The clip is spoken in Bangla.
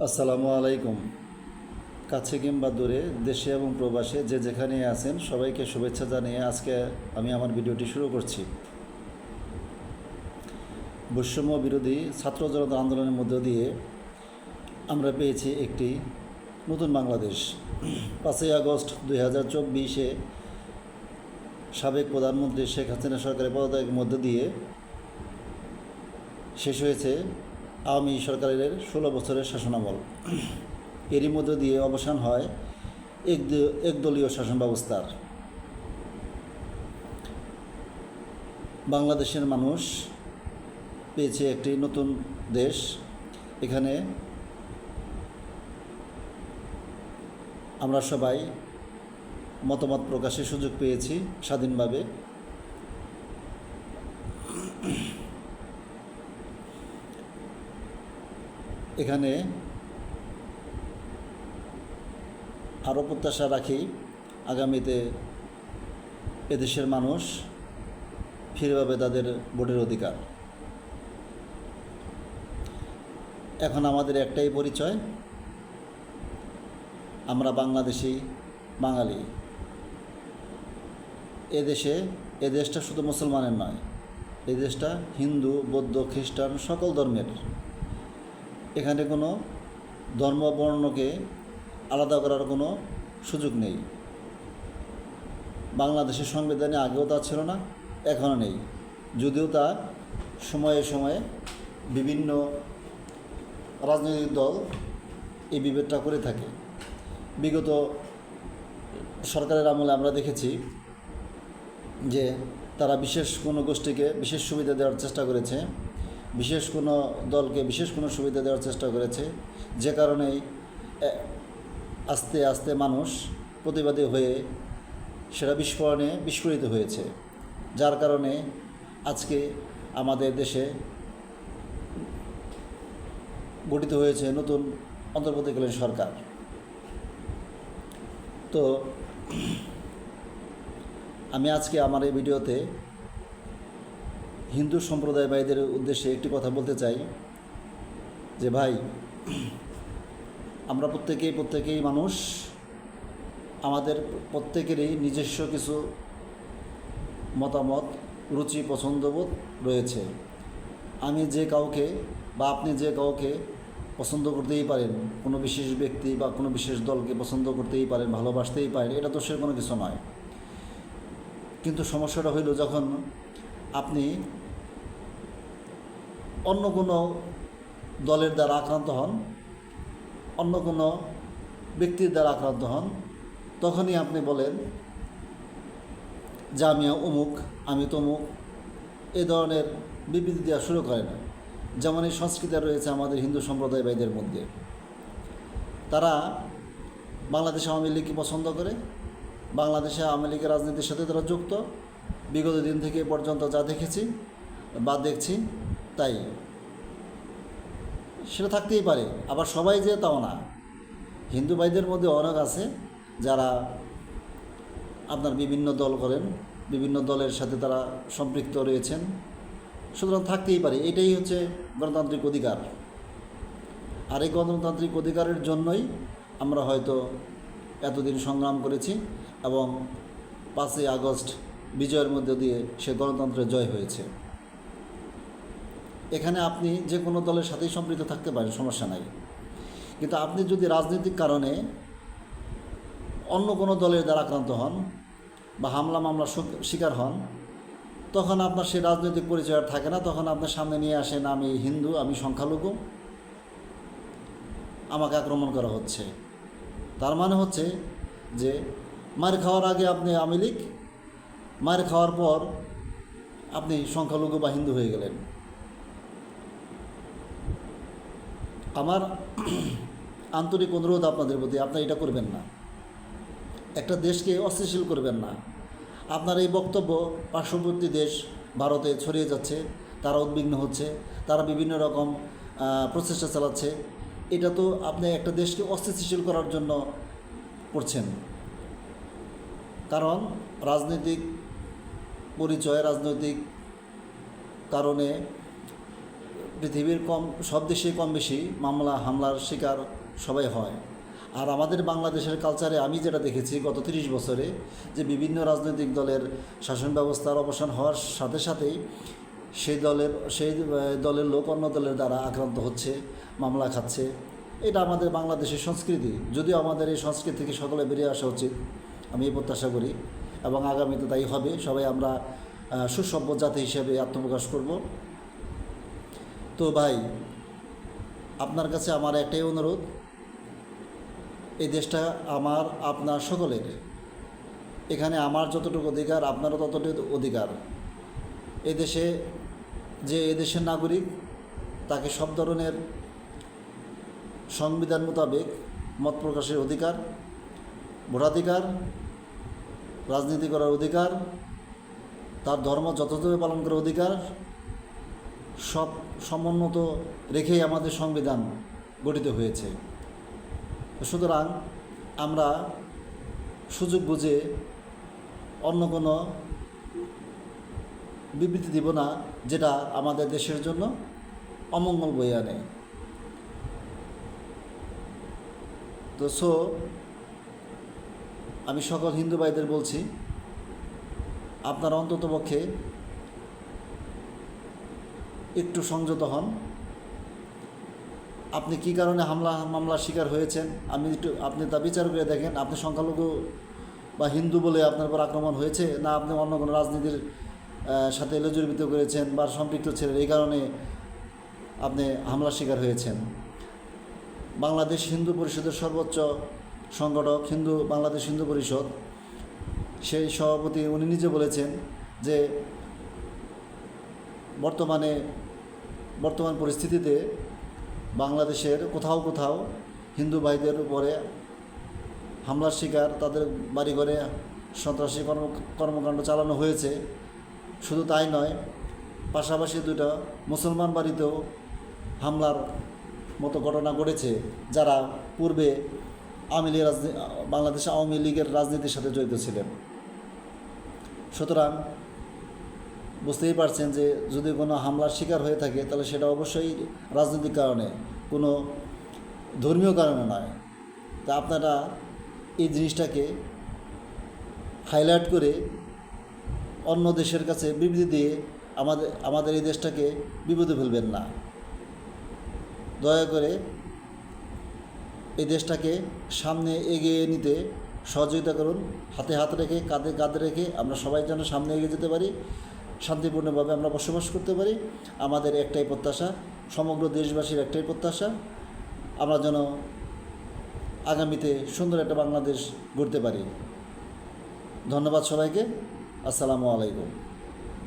আসসালামু আলাইকুম। কাছে কিংবা দূরে, দেশে এবং প্রবাসে যে যেখানে আছেন সবাইকে শুভেচ্ছা জানিয়ে আজকে আমি আমার ভিডিওটি শুরু করছি। বৈষম্য বিরোধী ছাত্র জনতা আন্দোলনের মধ্য দিয়ে আমরা পেয়েছি একটি নতুন বাংলাদেশ। 5ই আগস্ট 2024 সাবেক প্রধানমন্ত্রী শেখ হাসিনা সরকারের পদত্যাগের মধ্য দিয়ে শেষ হয়েছে আওয়ামী সরকারের 16 বছরের শাসনামল। এরই মধ্য দিয়ে অবসান হয় একদলীয় শাসন ব্যবস্থার। বাংলাদেশের মানুষ পেয়েছে একটি নতুন দেশ। এখানে আমরা সবাই মতামত প্রকাশের সুযোগ পেয়েছি স্বাধীনভাবে। এখানে আরও প্রত্যাশা রাখি আগামীতে এদেশের মানুষ ফিরে পাবে তাদের ভোটের অধিকার। এখন আমাদের একটাই পরিচয়, আমরা বাংলাদেশি বাঙালি। এ দেশটা শুধু মুসলমানের নয়, এই দেশটা হিন্দু, বৌদ্ধ, খ্রিস্টান সকল ধর্মের। এখানে কোনো ধর্ম বর্ণকে আলাদা করার কোনো সুযোগ নেই। বাংলাদেশের সংবিধানে আগেও তা ছিল না, এখনও নেই, যদিও তা সময়ে সময়ে বিভিন্ন রাজনৈতিক দল এই বিভেদটা করে থাকে। বিগত সরকারের আমলে আমরা দেখেছি যে তারা বিশেষ কোনো গোষ্ঠীকে বিশেষ সুবিধা দেওয়ার চেষ্টা করেছে, বিশেষ কোনো দলকে বিশেষ কোনো সুবিধা দেওয়ার চেষ্টা করেছে, যে কারণেই আস্তে আস্তে মানুষ প্রতিবাদী হয়ে সেটা বিস্ফোরিত হয়েছে, যার কারণে আজকে আমাদের দেশে গঠিত হয়েছে নতুন অন্তর্বর্তীকালীন সরকার। তো আমি আজকে আমার এই ভিডিওতে হিন্দু সম্প্রদায় ভাইদের উদ্দেশ্যে একটি কথা বলতে চাই যে ভাই, আমরা প্রত্যেকেই মানুষ, আমাদের প্রত্যেকেরই নিজস্ব কিছু মতামত, রুচি, পছন্দবোধ রয়েছে। আমি যে কাউকে বা আপনি যে কাউকে পছন্দ করতেই পারেন, কোনো বিশেষ ব্যক্তি বা কোনো বিশেষ দলকে পছন্দ করতেই পারেন, ভালোবাসতেই পারেন, এটা তো সে কোনো কিছু নয়। কিন্তু সমস্যাটা হইল যখন আপনি অন্য কোনো দলের দ্বারা আক্রান্ত হন, অন্য কোনো ব্যক্তির দ্বারা আক্রান্ত হন, তখনই আপনি বলেন যে আমি অমুক, আমি তমুক, এই ধরনের বিবৃতি দেওয়া শুরু করেন। যেমন এই সংস্কৃতি রয়েছে আমাদের হিন্দু সম্প্রদায় ভাইদের মধ্যে। তারা বাংলাদেশ আওয়ামী লীগকে পছন্দ করে, বাংলাদেশে আওয়ামী লীগের রাজনীতির সাথে তারা যুক্ত। বিগত দিন থেকে পর্যন্ত যা দেখেছি বা দেখছি তাই, সেটা থাকতেই পারে। আবার সবাই যে তাও না, হিন্দু ভাইদের মধ্যে অনেক আছে যারা আপনার বিভিন্ন দল করেন, বিভিন্ন দলের সাথে তারা সম্পৃক্ত রয়েছেন, সুতরাং থাকতেই পারে। এটাই হচ্ছে গণতান্ত্রিক অধিকার। আর এই গণতান্ত্রিক অধিকারের জন্যই আমরা হয়তো এতদিন সংগ্রাম করেছি এবং 5ই আগস্ট বিজয়ের মধ্যে দিয়ে সে গণতন্ত্রের জয় হয়েছে। এখানে আপনি যে কোনো দলের সাথেই সম্পৃক্ত থাকতে পারেন, সমস্যা নাই। কিন্তু আপনি যদি রাজনৈতিক কারণে অন্য কোনো দলের দ্বারা আক্রান্ত হন বা হামলা মামলা শিকার হন, তখন আপনার সেই রাজনৈতিক পরিচয় আর থাকে না। তখন আপনার সামনে নিয়ে আসেন আমি হিন্দু, আমি সংখ্যালঘু, আমাকে আক্রমণ করা হচ্ছে। তার মানে হচ্ছে যে মার খাওয়ার আগে আপনি আওয়ামী লীগ, মার খাওয়ার পর আপনি সংখ্যালঘু বা হিন্দু হয়ে গেলেন। আমার আন্তরিক অনুরোধ আপনাদের প্রতি, আপনারা এটা করবেন না, একটা দেশকে অস্থিতিশীল করবেন না। আপনার এই বক্তব্য পার্শ্ববর্তী দেশ ভারতে ছড়িয়ে যাচ্ছে, তারা উদ্বিগ্ন হচ্ছে, তারা বিভিন্ন রকম প্রচেষ্টা চালাচ্ছে। এটা তো আপনি একটা দেশকে অস্থিতিশীল করার জন্য করছেন। কারণ রাজনৈতিক পরিচয়, রাজনৈতিক কারণে পৃথিবীর সব দেশেই কম বেশি হামলার শিকার সবাই হয়। আর আমাদের বাংলাদেশের কালচারে আমি যেটা দেখেছি গত 30 বছরে, যে বিভিন্ন রাজনৈতিক দলের শাসন ব্যবস্থার অবসান হওয়ার সাথে সাথেই সেই দলের লোক অন্য দলের দ্বারা আক্রান্ত হচ্ছে, মামলা খাচ্ছে। এটা আমাদের বাংলাদেশের সংস্কৃতি। যদিও আমাদের এই সংস্কৃতি থেকে সকলে বেরিয়ে আসা উচিত, আমি এই প্রত্যাশা করি, এবং আগামীতে তাই হবে। সবাই আমরা সুসভ্য জাতি হিসেবে আত্মপ্রকাশ করব। তো ভাই, আপনার কাছে আমার একটাই অনুরোধ, এই দেশটা আমার, আপনার সকলের। এখানে আমার যতটুকু অধিকার, আপনারও ততটুকু অধিকার। এই দেশের নাগরিক, তাকে সব ধরনের সংবিধান মোতাবেক মত প্রকাশের অধিকার, ভোটাধিকার, রাজনীতি করার অধিকার, তার ধর্ম যথাযথভাবে পালন করার অধিকার, সব সমুন্নত রেখেই আমাদের সংবিধান গঠিত হয়েছে। সুতরাং আমরা সুযোগ বুঝে অন্য কোনো বিবৃতি দিব না যেটা আমাদের দেশের জন্য অমঙ্গল বয়ে আনে। তো আমি সকল হিন্দু ভাইদের বলছি, আপনারা অন্ততপক্ষে একটু সংযত হন। আপনি কী কারণে মামলার শিকার হয়েছেন আপনি তা বিচার করে দেখেন। আপনি সংখ্যালঘু বা হিন্দু বলে আপনার উপর আক্রমণ হয়েছে, না আপনি অন্য কোনো রাজনীতির সাথে জড়িত করেছেন বা সম্পৃক্ত ছিলেন, এই কারণে আপনি হামলার শিকার হয়েছেন। বাংলাদেশ হিন্দু পরিষদের সর্বোচ্চ সংগঠক বাংলাদেশ হিন্দু পরিষদ, সেই সভাপতি উনি নিজে বলেছেন যে বর্তমান পরিস্থিতিতে বাংলাদেশের কোথাও কোথাও হিন্দু ভাইদের উপরে হামলার শিকার, তাদের বাড়িঘরে সন্ত্রাসী কর্মকাণ্ড চালানো হয়েছে। শুধু তাই নয়, পাশাপাশি দুটো মুসলমান বাড়িতেও হামলার মতো ঘটনা ঘটেছে, যারা পূর্বে বাংলাদেশ আওয়ামী লীগের রাজনীতির সাথে জড়িত ছিলেন। সুতরাং বুঝতেই পারছেন যে যদি কোনো হামলার শিকার হয়ে থাকে, তাহলে সেটা অবশ্যই রাজনৈতিক কারণে, কোনো ধর্মীয় কারণে নয়। তা আপনারা এই জিনিসটাকে হাইলাইট করে অন্য দেশের কাছে বিবৃতি দিয়ে আমাদের এই দেশটাকে বিপদে ফেলবেন না। দয়া করে এই দেশটাকে সামনে এগিয়ে নিতে সহযোগিতা করুন। হাতে হাত রেখে, কাঁধে কাঁধ রেখে আমরা সবাই যেন সামনে এগিয়ে যেতে পারি, শান্তিপূর্ণভাবে আমরা বসবাস করতে পারি। আমাদের একটাই প্রত্যাশা, সমগ্র দেশবাসীর একটাই প্রত্যাশা, আমরা যেন আগামীতে সুন্দর একটা বাংলাদেশ গড়তে পারি। ধন্যবাদ সবাইকে। আসসালামু আলাইকুম।